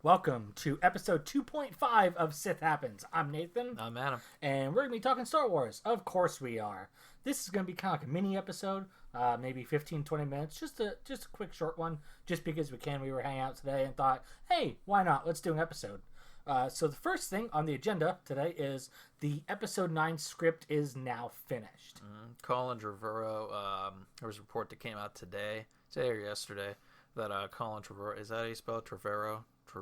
Welcome to episode 2.5 of Sith Happens. I'm Nathan. I'm Adam. And we're going to be talking Star Wars. Of course we are. This is going to be kind of like a mini episode, maybe 15-20 minutes. Just a quick short one, just because we can. We were hanging out today and thought, hey, why not? Let's do an episode. So the first thing on the agenda today is the episode 9 script is now finished. Colin Trevorrow, there was a report that came out today or yesterday, that Colin Trevorrow, is that how you spell it? Trevorrow? I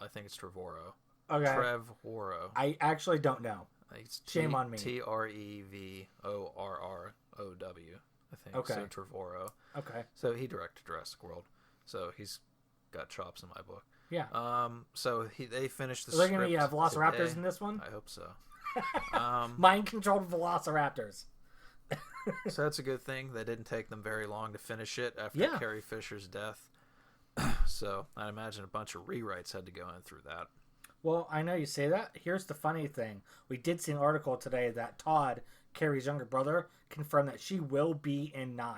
think it's Trevorrow. Okay. Trevorrow. I actually don't know. It's Shame on me. Trevorrow, I think. Okay. So Trevorrow. Okay. So he directed Jurassic World. So he's got chops in my book. Yeah. So they finished the Are there script going to be velociraptors today. in this one? I hope so. Mind-controlled velociraptors. So that's a good thing. They didn't take them very long to finish it after Carrie Fisher's death. So I imagine a bunch of rewrites had to go in through that. Well, I know you say that. Here's the funny thing. We did see an article today that Todd, Carrie's younger brother, confirmed that she will be in 9.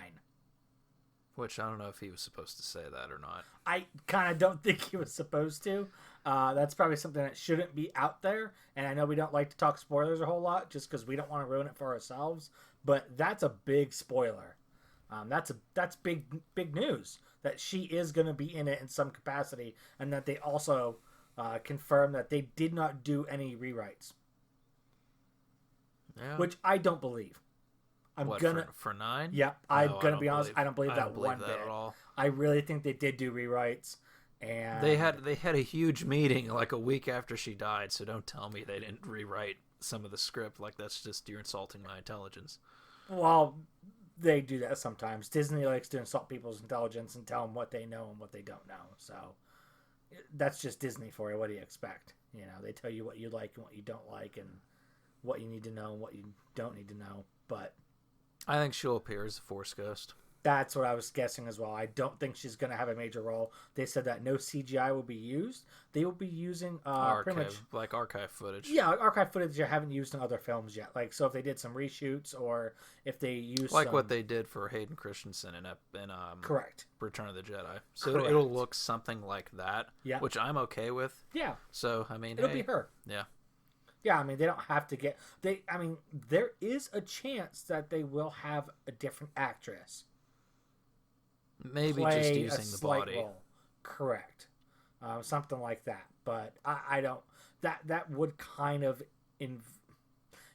Which I don't know if he was supposed to say that or not. I kind of don't think he was supposed to. That's probably something that shouldn't be out there. And I know we don't like to talk spoilers a whole lot just because we don't want to ruin it for ourselves. But that's a big spoiler. That's big news that she is going to be in it in some capacity, and that they also confirmed that they did not do any rewrites. Yeah. Which I don't believe. For 9? Yeah, I'm gonna be honest. I don't believe that one bit at all. I really think they did do rewrites, and they had a huge meeting like a week after she died. So don't tell me they didn't rewrite some of the script. Like that's just you're insulting my intelligence. Well, they do that sometimes. Disney likes to insult people's intelligence and tell them what they know and what they don't know. So that's just Disney for you. What do you expect? You know, they tell you what you like and what you don't like, and what you need to know and what you don't need to know. But I think she'll appear as a Force ghost. That's what I was guessing as well. I don't think she's going to have a major role. They said that no CGI will be used. They will be using pretty much like archive footage. Yeah, archive footage they haven't used in other films yet. Like, so if they did some reshoots or if they used what they did for Hayden Christensen in correct Return of the Jedi. So correct. It'll look something like that. Yeah, which I'm okay with. Yeah. So I mean, it'll be her. Yeah. Yeah, I mean, they don't have to get... there is a chance that they will have a different actress. Maybe just using the body. Role. Correct. Something like that. But I don't... That would kind of...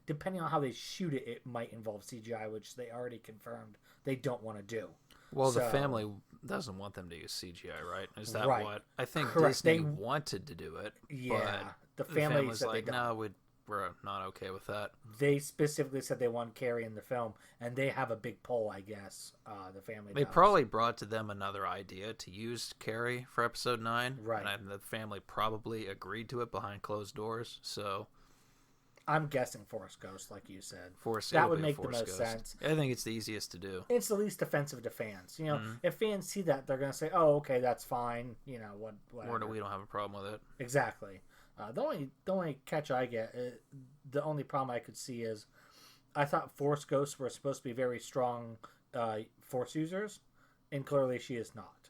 depending on how they shoot it, it might involve CGI, which they already confirmed they don't want to do. Well, the family doesn't want them to use CGI, right? Is that right. what... I think correct. Disney wanted to do it. Yeah. But the family was said like, they don't. no, we're not okay with that. They specifically said they want Carrie in the film, and they have a big pull, I guess. The family. They does. probably brought to them another idea to use Carrie for episode 9, right? And the family probably agreed to it behind closed doors. So, I'm guessing Force Ghost, like you said. That would make the most sense. I think it's the easiest to do. It's the least offensive to fans. You know, if fans see that, they're gonna say, "Oh, okay, that's fine." You know, whatever. We don't have a problem with it. Exactly. The only catch I get, the only problem I could see is, I thought Force Ghosts were supposed to be very strong Force users, and clearly she is not.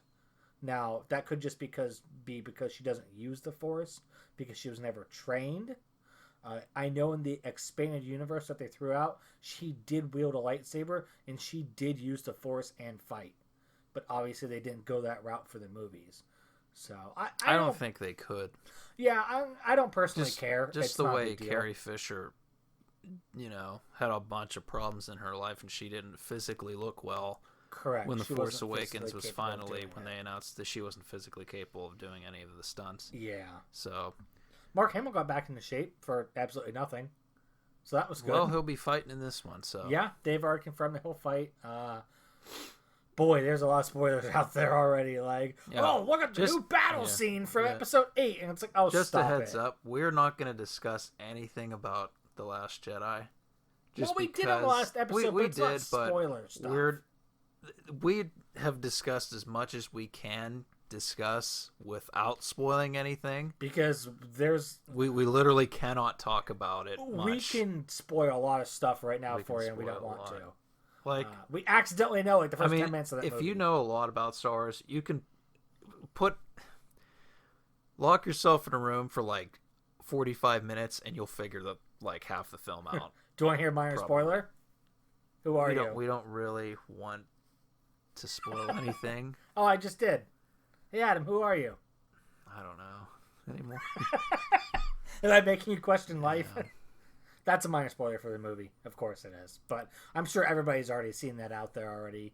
Now that could just because she doesn't use the Force because she was never trained. I know in the expanded universe that they threw out, she did wield a lightsaber and she did use the Force and fight, but obviously they didn't go that route for the movies. So I don't think they could. Yeah, I don't personally care. Just it's the not way Carrie Fisher, had a bunch of problems in her life and she didn't physically look well. Correct. When The Force Awakens was finally when they announced that she wasn't physically capable of doing any of the stunts. Yeah. So Mark Hamill got back into shape for absolutely nothing. So that was good. Well, he'll be fighting in this one, so. Yeah, they've already confirmed the whole fight. Boy, there's a lot of spoilers out there already. Like, look at the new battle scene from episode 8. And it's like, just a heads up, we're not going to discuss anything about The Last Jedi. We did on the last episode, we but it's not spoiler stuff. We have discussed as much as we can discuss without spoiling anything. Because we literally cannot talk about it much. We can spoil a lot of stuff right now for you, and we don't want to. Like we accidentally know the first 10 minutes of that movie. If you know a lot about Star Wars, you can put. Lock yourself in a room for like 45 minutes, and you'll figure the like half the film out. Do you want to hear minor spoiler? Who are you? We don't really want to spoil anything. Oh, I just did. Hey, Adam, who are you? I don't know anymore. Am I making you question life? Yeah. That's a minor spoiler for the movie. Of course it is. But I'm sure everybody's already seen that out there already.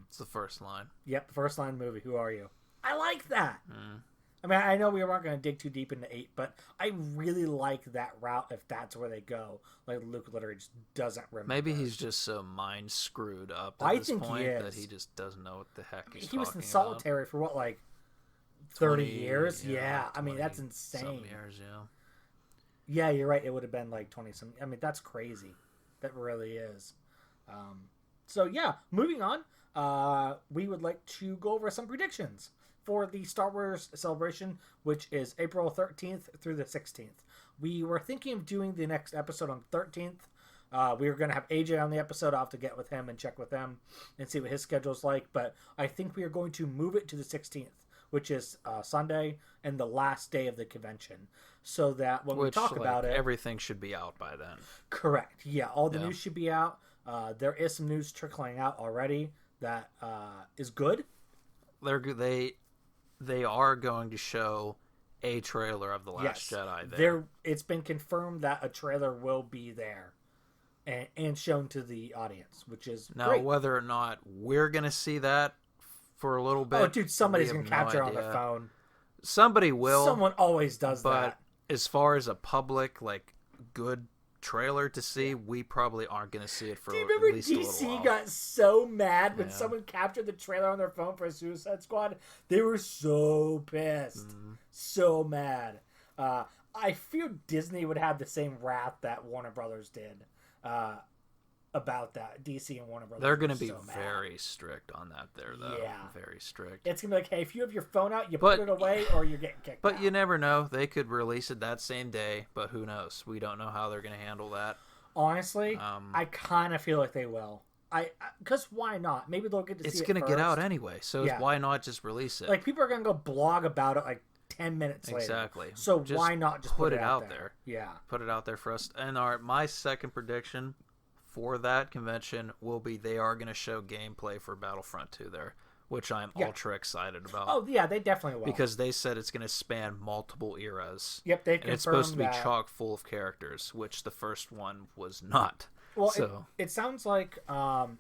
It's the first line. Yep, the first line of the movie. Who are you? I like that. I mean, I know we weren't going to dig too deep into 8, but I really like that route if that's where they go. Like, Luke literally just doesn't remember. Maybe he's just so mind screwed up at this point that he just doesn't know what the heck he's talking about. He was in solitary for what, like 30 years? Yeah. I mean, that's insane. Some years, yeah. Yeah, you're right. It would have been like 20-some. I mean, that's crazy. That really is. So, yeah, moving on. We would like to go over some predictions for the Star Wars Celebration, which is April 13th through the 16th. We were thinking of doing the next episode on 13th. We were going to have AJ on the episode. I'll have to get with him and check with him and see what his schedule's like. But I think we are going to move it to the 16th, which is Sunday and the last day of the convention. So that when we talk about it... everything should be out by then. Correct. Yeah, all the news should be out. There is some news trickling out already that is good. They are going to show a trailer of The Last Jedi there. It's been confirmed that a trailer will be there and shown to the audience, which is now great. Whether or not we're going to see that for a little bit. Oh, dude, somebody's going to capture on their phone. Somebody will. Someone always does that. But as far as a public, like, good trailer to see, we probably aren't going to see it for at least a little while. Do you remember DC got so mad when someone captured the trailer on their phone for Suicide Squad? They were so pissed. So mad. I fear Disney would have the same wrath that Warner Brothers did about that. DC and Warner Brothers. They're going to be very strict on that there, though. Yeah. Very strict. It's going to be like, hey, if you have your phone out, you put it away or you're getting kicked out. But you never know. They could release it that same day, but who knows? We don't know how they're going to handle that. Honestly, I kind of feel like they will. Because why not? Maybe they'll get to see it It's going to get out anyway, so why not just release it? Like, people are going to go blog about it like 10 minutes later. Exactly. So why not just put it out there? Yeah. Put it out there for us. And my second prediction for that convention will be they are going to show gameplay for Battlefront 2 there, which I'm ultra excited about. Oh, yeah, they definitely will. Because they said it's going to span multiple eras. Yep, they've confirmed and it's supposed to be chock full of characters, which the first one was not. Well, it sounds like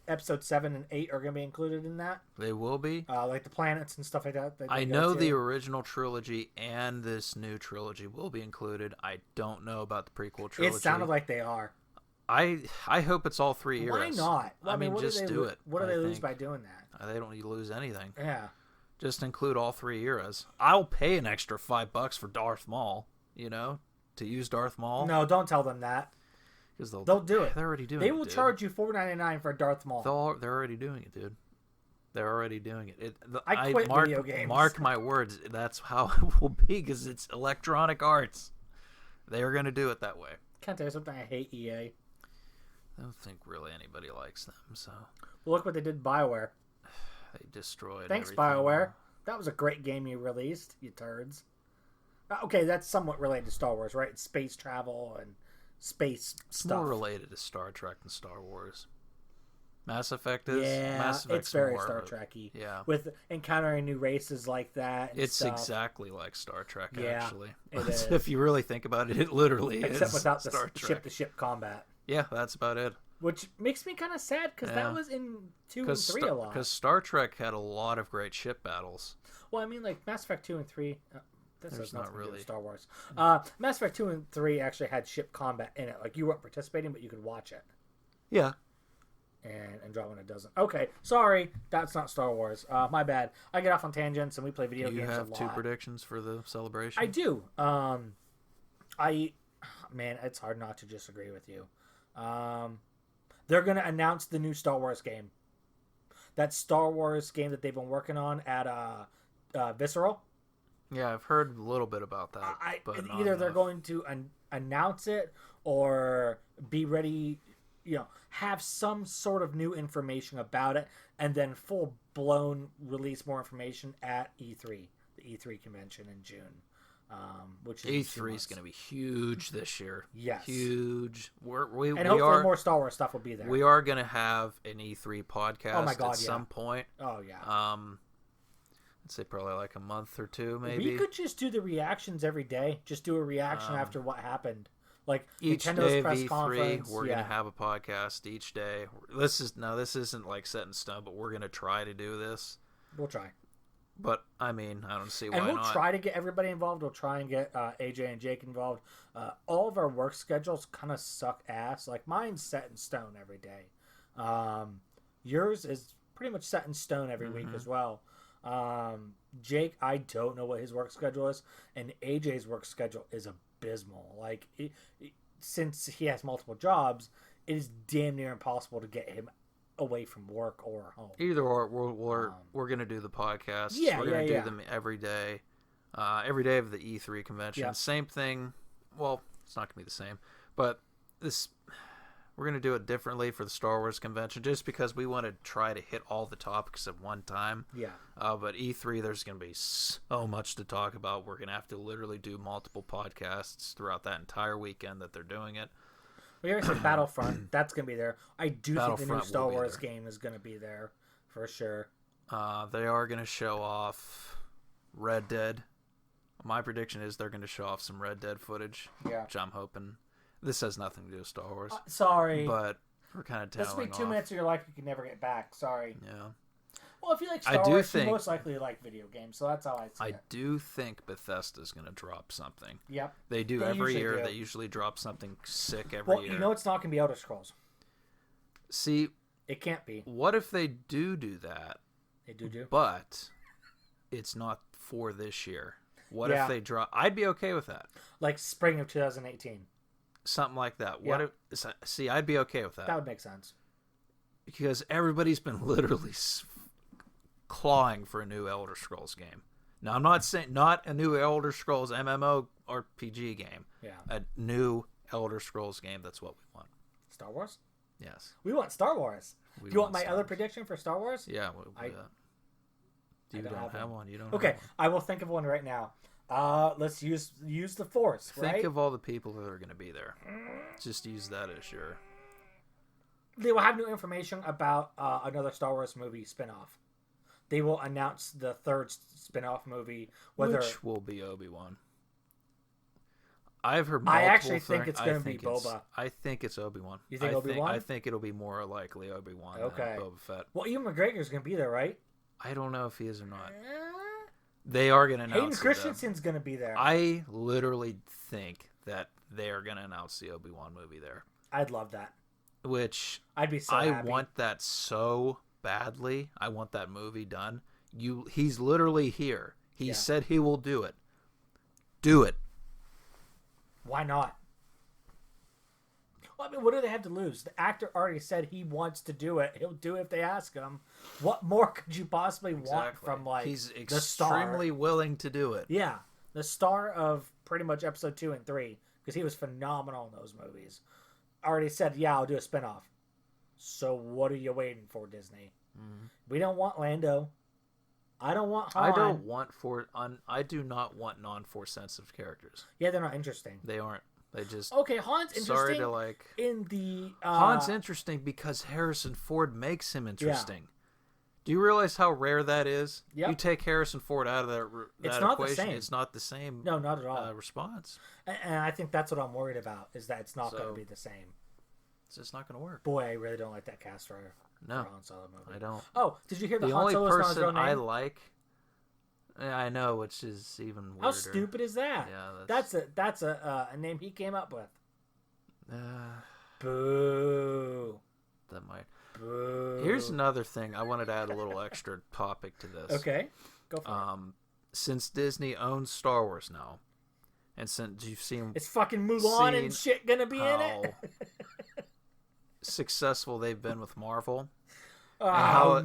episode 7 and 8 are going to be included in that. They will be. Like the planets and stuff like that. I know the original trilogy and this new trilogy will be included. I don't know about the prequel trilogy. It sounded like they are. I hope it's all 3 eras. Why not? Well, I mean, just do it. What do they lose by doing that? They don't lose anything. Yeah. Just include all 3 eras. I'll pay an extra $5 for Darth Maul, to use Darth Maul. No, don't tell them that. Because they'll do it. They're already doing it. They will charge you $4.99 for Darth Maul. They're already doing it, dude. They're already doing it. I quit video games. Mark my words. That's how it will be because it's Electronic Arts. They are going to do it that way. Can I tell you something? I hate EA. I don't think really anybody likes them. So well, look what they did to BioWare. They destroyed Thanks, everything. BioWare. That was a great game you released, you turds. Okay, that's somewhat related to Star Wars, right? Space travel and space stuff. More related to Star Trek than Star Wars. Mass Effect is. Yeah, Mass it's very Star Trek-y. Yeah. With encountering new races like that. And it's stuff. Exactly like Star Trek, yeah, actually. It is. If you really think about it, it literally Except is without Star the Trek. ship-to-ship combat. Yeah, that's about it. Which makes me kind of sad because that was in 2 and 3 a lot. Because Star Trek had a lot of great ship battles. Well, I mean, like Mass Effect 2 and 3. This not really Star Wars. Mm. Mass Effect 2 and 3 actually had ship combat in it. Like you weren't participating, but you could watch it. Yeah. And Andromeda doesn't. Okay, sorry, that's not Star Wars. My bad. I get off on tangents and we play video games a lot. You have 2 predictions for the celebration? I do. Man, it's hard not to disagree with you. They're going to announce the new Star Wars game. That Star Wars game that they've been working on at Visceral. Yeah, I've heard a little bit about that. But either they're going to announce it or be ready, have some sort of new information about it, and then full-blown release more information at E3. the E3 convention in June, which is E3 is going to be huge this year. Yes, huge. We hopefully more Star Wars stuff will be there. We are going to have an E3 podcast oh my God, at some point. Oh yeah. I'd say probably like a month or two, maybe. We could just do the reactions every day. Just do a reaction after what happened. Like each Nintendo's day press of E3, conference. we're gonna have a podcast each day. This isn't like set in stone, but we're gonna try to do this. We'll try. But I mean, I don't see why not. And we'll try to get everybody involved. We'll try and get AJ and Jake involved. All of our work schedules kind of suck ass. Like mine's set in stone every day. Yours is pretty much set in stone every week as well. Jake, I don't know what his work schedule is, and AJ's work schedule is abysmal. Like, since he has multiple jobs, it is damn near impossible to get him away from work or home. Either or, we're gonna do the podcast. Yeah, we're gonna do them every day of the E3 convention. Yeah. Same thing. Well, it's not gonna be the same, but we're going to do it differently for the Star Wars convention just because we want to try to hit all the topics at one time. Yeah. But E3, there's going to be so much to talk about. We're going to have to literally do multiple podcasts throughout that entire weekend that they're doing it. We already said Battlefront. That's going to be there. I do think the new Star Wars there. game is going to be there for sure. They are going to show off Red Dead. My prediction is they're going to show off some Red Dead footage, which I'm hoping. This has nothing to do with Star Wars. Sorry. But we're kind of tailing off. This will be 2 minutes of your life you can never get back. Sorry. Yeah. Well, if you like Star Wars, you most likely like video games, so that's how I see it. I do think Bethesda's going to drop something. Yep. They do every year. They usually drop something sick every year. You know it's not going to be Elder Scrolls. See... It can't be. What if they do that? They do. But it's not for this year. What if they drop... I'd be okay with that. Like spring of 2018. Something like that. What if? See, I'd be okay with that. That would make sense. Because everybody's been literally clawing for a new Elder Scrolls game. Now, I'm not saying not a new Elder Scrolls MMO RPG game. Yeah. A new Elder Scrolls game. That's what we want. Star Wars? Yes. We want Star Wars. Do you want my other prediction for Star Wars? Yeah, we'll do that. You don't have one. You don't. Okay, have one. I will think of one right now. Let's use the Force. Think of all the people that are going to be there. Just use that as your. They will have new information about another Star Wars movie spinoff. They will announce the third spinoff movie, which will be Obi-Wan. I've heard multiple I actually think it's going to be Boba. I think it's Obi-Wan. You think Obi-Wan? I think it'll be more likely Obi-Wan than Boba Fett. Well, Ewan McGregor's going to be there, right? I don't know if he is or not. They are going to announce Hayden Christensen's going to be there. I literally think that they are going to announce the Obi-Wan movie there. I'd love that. Which I'd be so happy. I want that so badly. I want that movie done. He's literally here. He said he will do it. Do it. Why not? Well, I mean, what do they have to lose? The actor already said he wants to do it. He'll do it if they ask him. What more could you possibly want from He's the star? Extremely willing to do it. Yeah, the star of pretty much episode 2 and 3, because he was phenomenal in those movies. Already said, yeah, I'll do a spinoff. So what are you waiting for, Disney? Mm-hmm. We don't want Lando. I don't want Han. I do not want non-force sensitive characters. Yeah, they're not interesting. They aren't. They just Han's interesting. Sorry to in the Han's interesting because Harrison Ford makes him interesting. Yeah. Do you realize how rare that is? Yep. You take Harrison Ford out of that it's not equation, the same. It's not the same. No, not at all. Response. And I think that's what I'm worried about, is that it's not going to be the same. It's just not going to work. Boy, I really don't like that cast for Han Solo movie. I don't. Oh, did you hear the Han only Solo's person not his real name? I like? Yeah, I know, which is even weirder. How stupid is that? Yeah, that's a name he came up with. Boo. That might. Boo. Here's another thing. I wanted to add a little extra topic to this. Okay, go for it. Since Disney owns Star Wars now, and since you've seen, it's fucking Mulan and shit gonna be in it. Successful they've been with Marvel. No!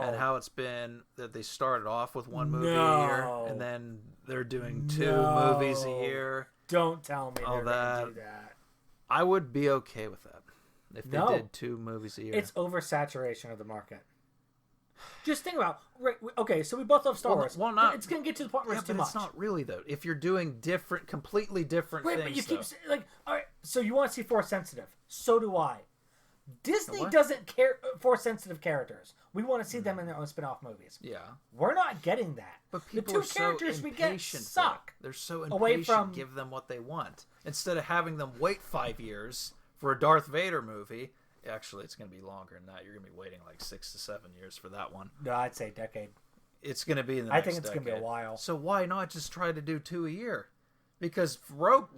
And how it's been that they started off with one movie a year, and then they're doing 2 movies a year. Don't tell me they're gonna do that. I would be okay with that if they did 2 movies a year. It's oversaturation of the market. Just think about okay. So we both love Star Wars. Well, not. It's gonna get to the point where it's too but much. It's not really though. If you're doing completely different things, but you keep like, all right. So you want to see Force sensitive? So do I. Disney doesn't care Force sensitive characters. We want to see them in their own spin-off movies. Yeah, we're not getting that. But people the are two so characters we get suck. They're so impatient. Away from give them what they want instead of having them wait 5 years for a Darth Vader movie. Actually, it's going to be longer than that. You're going to be waiting like 6 to 7 years for that one. No, I'd say decade. It's going to be in the I next think it's decade. going to be a while. So why not just try to do 2 a year? Because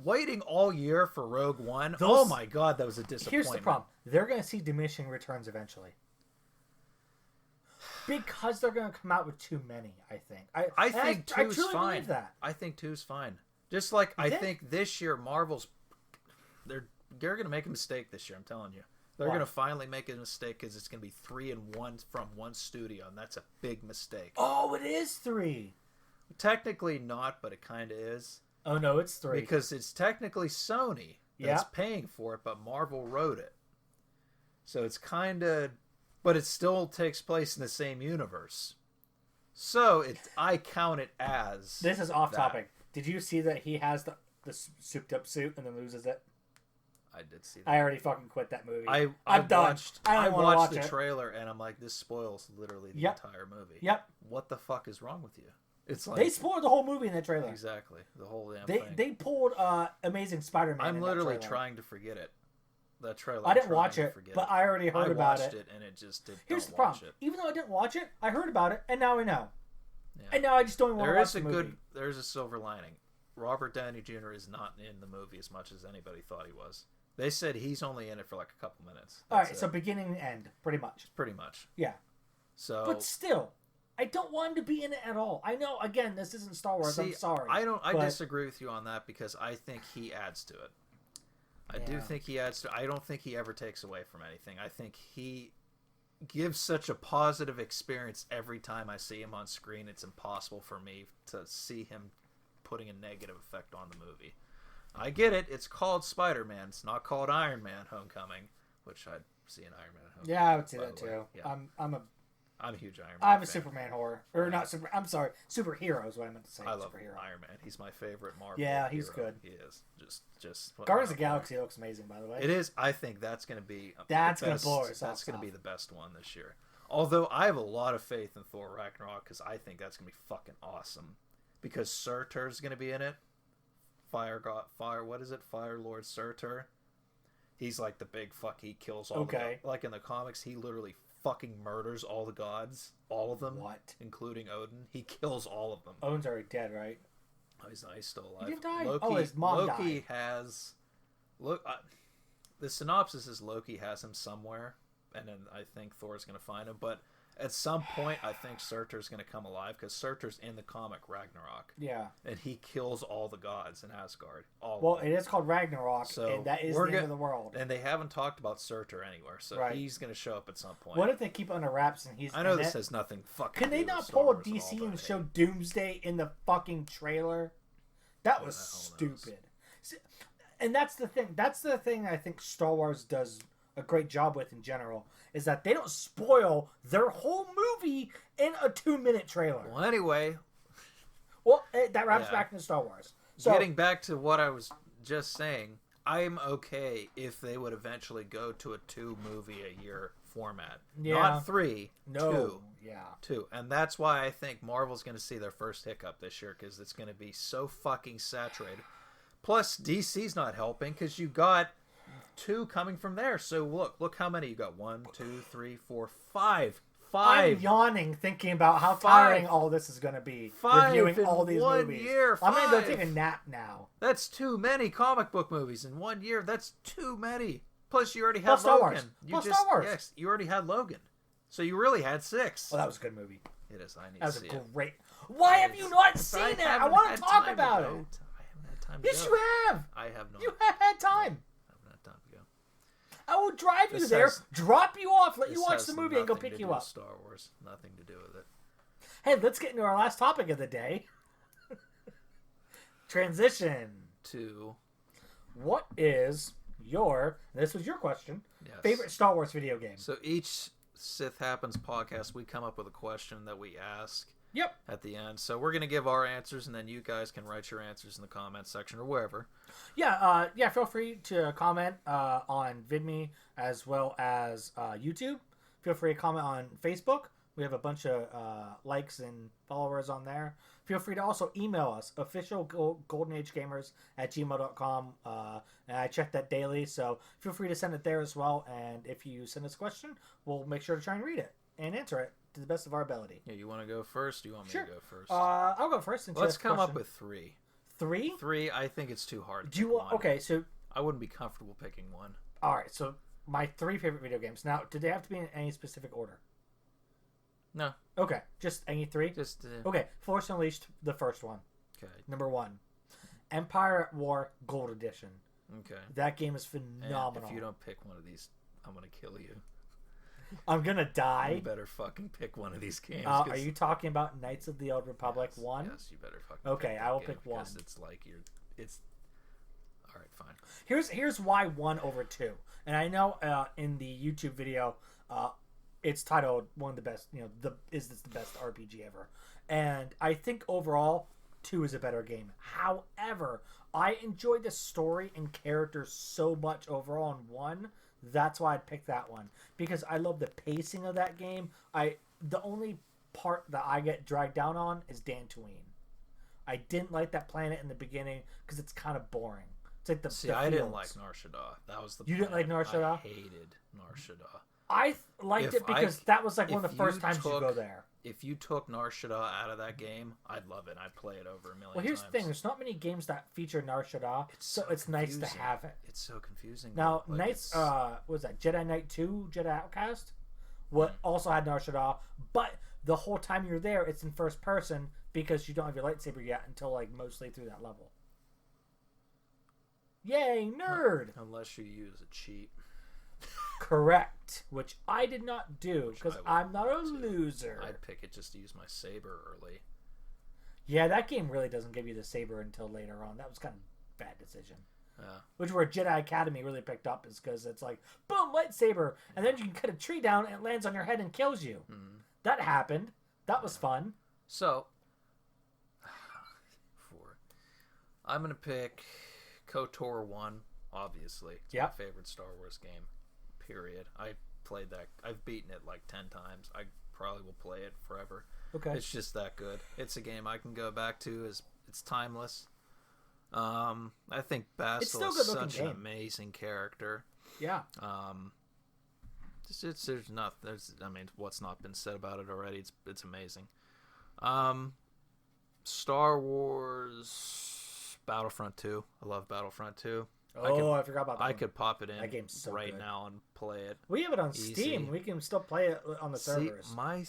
waiting all year for Rogue One, oh my God, that was a disappointment. Here's the problem. They're going to see diminishing returns eventually. Because they're going to come out with too many, I think. I think two's truly fine. believe that. I think two's fine. Just like I think this year Marvel's they're going to make a mistake this year, I'm telling you. They're going to finally make a mistake because it's going to be 3 and 1 from one studio, and that's a big mistake. Oh, it is 3. Technically not, but it kind of is. Oh, no, it's 3. Because it's technically Sony that's paying for it, but Marvel wrote it. So it's kind of... But it still takes place in the same universe. So I count it as... This is off topic. Did you see that he has the souped up suit and then loses it? I did see that. I already fucking quit that movie. I watched the trailer and I'm like, this spoils literally the entire movie. Yep. What the fuck is wrong with you? It's like they spoiled the whole movie in that trailer. Exactly, the whole damn thing. They pulled Amazing Spider-Man. I'm literally trying to forget it. That trailer. I didn't watch it, but I already heard about it. I watched it and it just did. Here's the problem: even though I didn't watch it, I heard about it and now I know. Yeah. And now I just don't want to watch the movie. There is a silver lining. Robert Downey Jr. is not in the movie as much as anybody thought he was. They said he's only in it for like a couple minutes. All right, so beginning and end, pretty much. Pretty much. Yeah. So, but still, I don't want him to be in it at all. I know, again, this isn't Star Wars. I'm sorry. I disagree with you on that because I think he adds to it. I do think he adds to. I don't think he ever takes away from anything. I think he gives such a positive experience every time I see him on screen. It's impossible for me to see him putting a negative effect on the movie. I get it. It's called Spider-Man. It's not called Iron Man Homecoming, which I'd see an Iron Man Homecoming. Yeah, I would see that too. Yeah. I'm a huge Iron Man I'm a fan. Superman whore. Or not super. I'm sorry. Superhero is what I meant to say. I love Iron Man. He's my favorite Marvel Yeah, he's hero. good. He is. Just Guardians of the Galaxy looks amazing, by the way. It is. I think that's going to be that's going to blow us off. That's going to be the best one this year. Although I have a lot of faith in Thor Ragnarok because I think that's going to be fucking awesome. Because Surtur's going to be in it. What is it? Fire Lord Surtur. He's like the big fuck. He kills all the like in the comics. He literally fucking murders all the gods, all of them. What? Including Odin. He kills all of them. Odin's already dead, right? Oh, he's still alive. He didn't die? Loki, his mom Loki died. has... the synopsis is Loki has him somewhere, and then I think Thor's going to find him, but at some point I think Surtur's going to come alive, because Surtur's in the comic Ragnarok. Yeah. And he kills all the gods in Asgard. It is called Ragnarok, and that is the end of the world. And they haven't talked about Surtur anywhere, so he's going to show up at some point. What if they keep it under wraps and he's I know this has nothing fucking Can they not pull a DC and show Doomsday in the fucking trailer? That was stupid. And that's the thing. That's the thing I think Star Wars does a great job with in general, is that they don't spoil their whole movie in a 2-minute trailer. Well, anyway. Well, that wraps back into Star Wars. So, getting back to what I was just saying, I'm okay if they would eventually go to a 2-movie-a-year format. Yeah. Not 3, 2. Yeah. 2. And that's why I think Marvel's going to see their first hiccup this year, because it's going to be so fucking saturated. Plus, DC's not helping, because you got 2 coming from there. So look how many you got. 1, 2, 3, 4, 5. I'm yawning thinking about how tiring all this is going to be. 5 reviewing all these movies. Year, I'm going to go take a nap now. That's too many comic book movies in 1 year. That's too many. Plus, you already had Logan. Star Wars. Yes, you already had Logan. So you really had 6. Well, that was a good movie. It is. I need to see it. That was a great... Why have you not seen it? I want to talk about it. I haven't had time to Yes, you have. I have not. You have had time. I haven't had time to go. I will drive you there, drop you off, let you watch the movie, and go pick you up. Star Wars, nothing to do with it. Hey, let's get into our last topic of the day. Transition to what is your? This was your question. Yes. Favorite Star Wars video game. So each Sith Happens podcast, we come up with a question that we ask Yep. at the end. So we're going to give our answers, and then you guys can write your answers in the comments section or wherever. Yeah, feel free to comment on VidMe as well as YouTube. Feel free to comment on Facebook. We have a bunch of likes and followers on there. Feel free to also email us, officialgoldenagegamers@gmail.com. And I check that daily, so feel free to send it there as well. And if you send us a question, we'll make sure to try and read it and answer it to the best of our ability. Yeah, you want to go first? Do you want me Sure. to go first? I'll go first. Let's come up with 3. 3? 3, I think it's too hard to Do you pick want? one. Okay, so I wouldn't be comfortable picking one. all right. So my 3 favorite video games. Now, did they have to be in any specific order? No. Okay, just any 3. Just Okay, Force Unleashed, the first one. Okay. Number 1. Empire at War Gold Edition. Okay. That game is And phenomenal. if you don't pick one of these, I'm gonna kill you. I'm gonna You die. better fucking pick one of these games. Are you talking about Knights of the Old Republic yes, 1? Yes, you better fucking. Okay, pick I will that pick game, 1. because it's like it's. All right, fine. Here's why 1 over 2. And I know in the YouTube video, it's titled one of the best. Is this the best RPG ever? And I think overall, 2 is a better game. However, I enjoyed the story and characters so much overall in 1. That's why I'd pick that one, because I love the pacing of that game. The only part that I get dragged down on is Dantooine. I didn't like that planet in the beginning because it's kind of boring. It's like I didn't fields. like Nar Shaddaa. That was the You didn't like Nar Shaddaa? I hated Nar Shaddaa. I liked it because that was like one of the first times you go there. If you took Nar Shaddaa out of that game, I'd love it. I'd play it over a million times. Well, here's the thing: there's not many games that feature Nar Shaddaa, so it's nice to confusing. have it. It's so confusing. Now, like, Knights, what was that? Jedi Knight 2, Jedi Outcast, also had Nar Shaddaa, but the whole time you're there, it's in first person because you don't have your lightsaber yet until like mostly through that level. Yay, nerd! Unless you use a cheat. Correct, which I did not do because Which I'm not a do. loser. I'd pick it just to use my saber early. Yeah, that game really doesn't give you the saber until later on. That was kind of a bad decision. Yeah. Which where Jedi Academy really picked up is because it's like, boom, lightsaber, and then you can cut a tree down and it lands on your head and kills you. Mm. That happened. That was fun. So, 4. I'm gonna pick KOTOR 1. Obviously, it's my favorite Star Wars game. Period. I played that. I've beaten it like 10 times. I probably will play it forever. Okay. It's just that good. It's a game I can go back to. It's timeless. I think Bastila is such an amazing character. Yeah. What's not been said about it already? It's amazing. Star Wars Battlefront 2. I love Battlefront 2. I forgot about that. I could pop it in that game's so right good. now and play it. We have it on Easy. Steam. We can still play it on the servers. I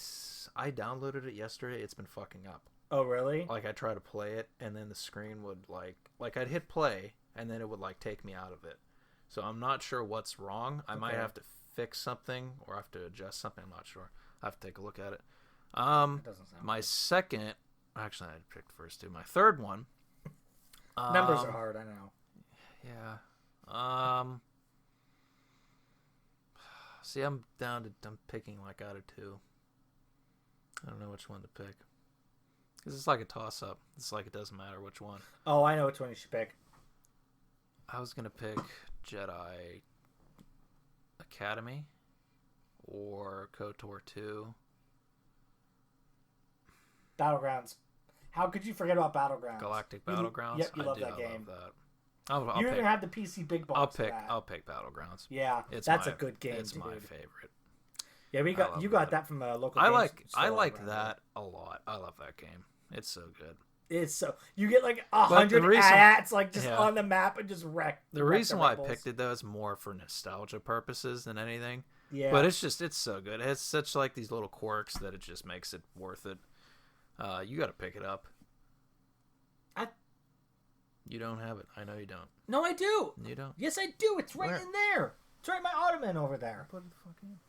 downloaded it yesterday. It's been fucking up. Oh, really? Like, I try to play it, and then the screen would, like I'd hit play, and then it would, like, take me out of it. So I'm not sure what's wrong. I might have to fix something, or have to adjust something. I'm not sure. I have to take a look at it. It doesn't sound My good. second... Actually, I picked first two. My third one... Numbers are hard, I know. Yeah. See, I'm picking, like, out of 2. I don't know which one to pick. Because it's like a toss-up. It's like it doesn't matter which one. Oh, I know which one you should pick. I was going to pick Jedi Academy or KOTOR 2. Battlegrounds. How could you forget about Battlegrounds? Galactic Battlegrounds? Yep, you love that I game. love that. You even have the PC big box. I'll pick Battlegrounds. Yeah, It's that's my, a good game. It's dude. my favorite. Yeah, you got that from a local. I store like around that a lot. I love that game. It's so good. It's so you get like 100 AT-ATs like just on the map and just wreck. The reason why I picked it though is more for nostalgia purposes than anything. Yeah, but it's so good. It has such like these little quirks that it just makes it worth it. You got to pick it up. You don't have it. I know you don't. No, I do. You don't. Yes, I do. It's right in there. It's right in my ottoman over there. Put it the fuck in.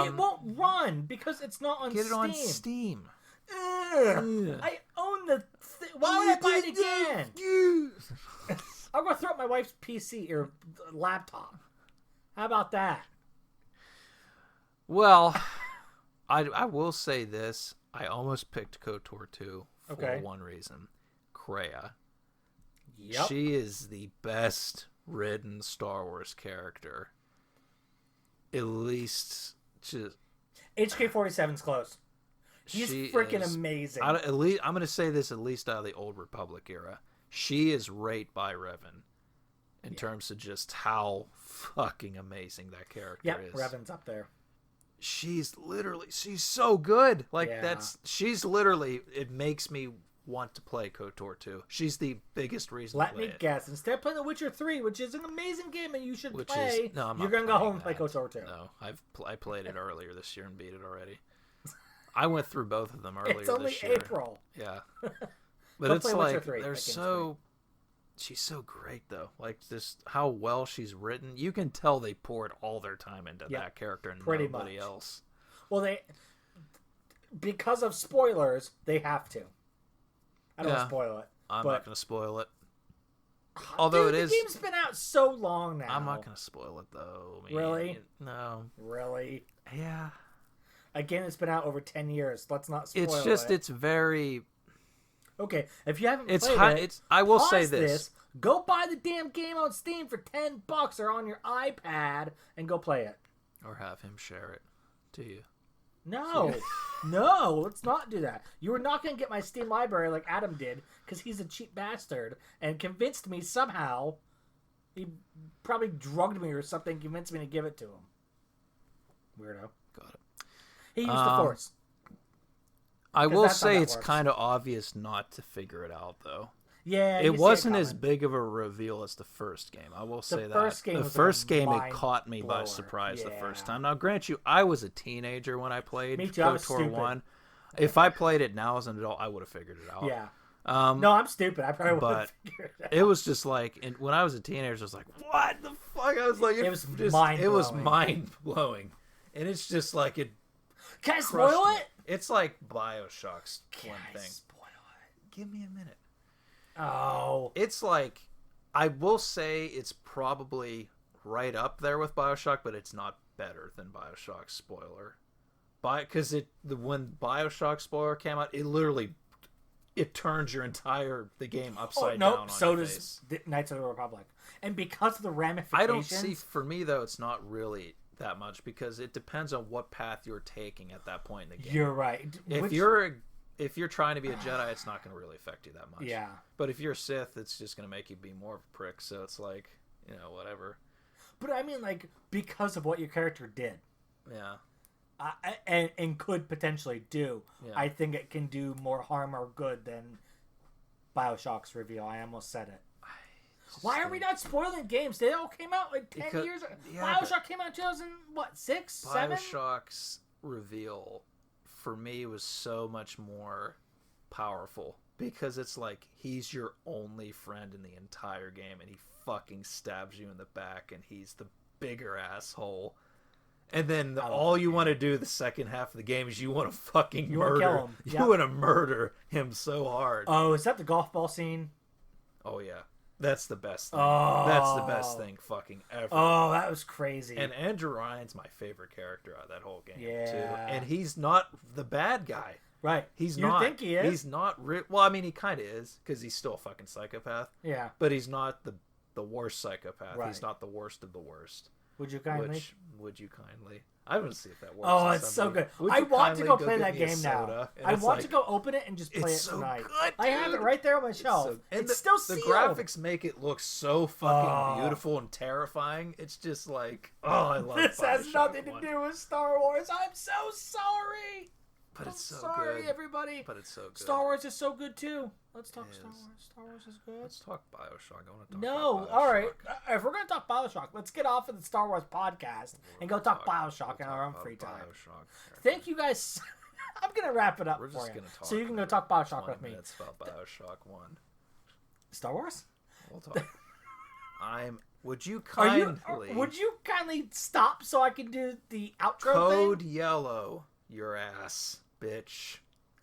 It won't run because it's not on Steam. Get it on Steam. I own the. Why would I buy it again? I'm gonna throw up my wife's PC or laptop. How about that? Well, I will say this. I almost picked KOTOR 2 for one reason. Kreia. Yep. She is the best written Star Wars character. At least just HK-47's close. He's freaking amazing. At least I'm going to say this, at least out of the Old Republic era. She is right by Revan in terms of just how fucking amazing that character is. Revan's up there. She's so good. Like she's literally, it makes me want to play KOTOR 2. She's the biggest reason Let me guess. Instead of playing The Witcher 3, which is an amazing game and you should play, I'm you're going to go home and play KOTOR 2. No, I played it earlier this year and beat it already. I went through both of them earlier this year. It's only April. Yeah. But it's like, she's so great though. Like just how well she's written. You can tell they poured all their time into that character and nobody else. Well, because of spoilers, they have to. I don't want to spoil it. I'm not going to spoil it. Although the game's been out so long now. I'm not going to spoil it though. Really? No. Really? Yeah. Again, it's been out over 10 years. Let's not spoil it. It's just, it's very... Okay, if you haven't played it, I will say this. Go buy the damn game on Steam for $10 or on your iPad and go play it. Or have him share it to you. No. No, let's not do that. You were not going to get my Steam library like Adam did because he's a cheap bastard and convinced me somehow. He probably drugged me or something, convinced me to give it to him. Weirdo. Got it. He used the Force. I will say it's kind of obvious not to figure it out, though. Yeah, it wasn't as big of a reveal as the first game. I will say that. The first game, it caught me by surprise the first time. Now, grant you, I was a teenager when I played KOTOR 1. If I played it now as an adult, I would have figured it out. Yeah. No, I'm stupid. I probably would have figured it out. It was just like, and when I was a teenager, I was like, what the fuck? I was like, it was mind-blowing. It was mind-blowing. And it's just like, it... Can I spoil it? It's like BioShock's one thing. Spoil it? Give me a minute. Oh. It's like, I will say it's probably right up there with BioShock, but it's not better than BioShock spoiler. Because when BioShock spoiler came out, it turns the game upside down on so your does face. Knights of the Republic. And because of the ramifications... I don't see, for me though, it's not really that much because it depends on what path you're taking at that point in the game. You're right. If you're trying to be a Jedi, it's not going to really affect you that much. Yeah. But if you're a Sith, it's just going to make you be more of a prick. So it's like, whatever. But I mean, like, because of what your character did. Yeah. And could potentially do. Yeah. I think it can do more harm or good than BioShock's reveal. I almost said it. Why are we not spoiling games? They all came out like 10 years ago. BioShock came out in 2006, 7? BioShock's reveal... for me was so much more powerful because it's like he's your only friend in the entire game and he fucking stabs you in the back and he's the bigger asshole. And then all you want to do the second half of the game is you want to fucking murder him. Yep. You want to murder him so hard. Oh, is that the golf ball scene? Oh yeah. That's the best thing. Oh. That's the best thing fucking ever. Oh, that was crazy. And Andrew Ryan's my favorite character out of that whole game, too. And he's not the bad guy. Right. He's not. You think he is? He's not... Well, I mean, he kind of is, because he's still a fucking psychopath. Yeah. But he's not the worst psychopath. Right. He's not the worst of the worst. Would you kindly? Would you kindly? I want to see if that works. Oh, it's so good. I want to go play that game now. I want to go open it and just play it tonight. Good, I have it right there on my shelf. It's still sealed. The graphics make it look so fucking beautiful and terrifying. It's just like, I love this. BioShock Has nothing to do with Star Wars. I'm so sorry. But it's so sorry, good. Everybody. But it's so good. Star Wars is so good too. Let's talk Star Wars. Star Wars is good. Let's talk BioShock. I want to talk about BioShock. All right. If we're going to talk BioShock, let's get off of the Star Wars podcast and go talk BioShock in our own free time. Thank you guys. I'm going to wrap it up for you. So you can go talk BioShock with me. Minutes about BioShock 1. Star Wars? We'll talk. Would you kindly stop so I can do the outro Code Yellow your ass, bitch.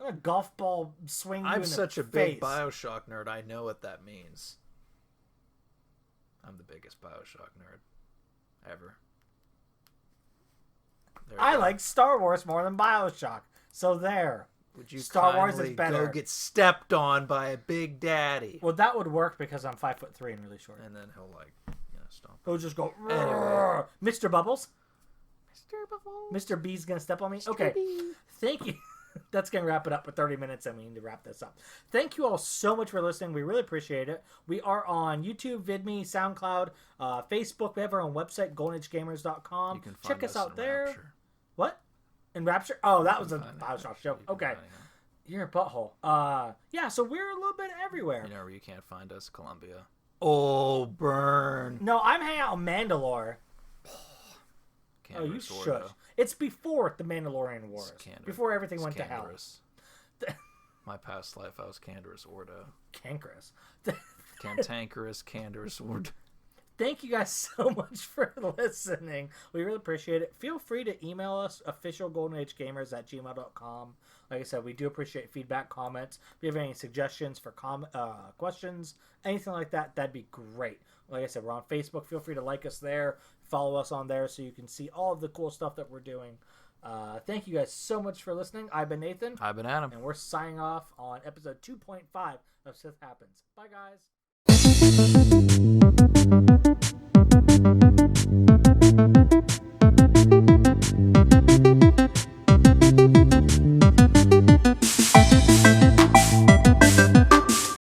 A golf ball swing. I'm such a big BioShock nerd. I know what that means. I'm the biggest BioShock nerd ever. I like Star Wars more than BioShock. So there. Would you Star Wars is better. Go get stepped on by a big daddy? Well, that would work because I'm 5'3" and really short. And then he'll stomp. He'll just go. Anyway. Mr. Bubbles. Mr. Bubbles. Mr. B's gonna step on me. Mr. Okay. B. Thank you. That's going to wrap it up for 30 minutes, and we need to wrap this up. Thank you all so much for listening. We really appreciate it. We are on YouTube, VidMe, SoundCloud, Facebook. We have our own website, goldenAgeGamers.com. Check us out there. Rapture. What? In Rapture? Oh, that was a BioShock joke. Okay. You're a butthole. Yeah, so we're a little bit everywhere. You know where you can't find us? Columbia. Oh, burn. No, I'm hanging out in Mandalore. Canderous you should. Ordo. It's before the Mandalorian Wars. Before everything went to hell. My past life, I was Canderous Ordo. Cankerous. Cantankerous, Canderous Ordo. Thank you guys so much for listening. We really appreciate it. Feel free to email us, officialgoldenagegamers@gmail.com. Like I said, we do appreciate feedback, comments. If you have any suggestions for questions, anything like that, that'd be great. Like I said, we're on Facebook. Feel free to like us there. Follow us on there so you can see all of the cool stuff that we're doing. Thank you guys so much for listening. I've been Nathan. I've been Adam. And we're signing off on episode 2.5 of Sith Happens. Bye, guys.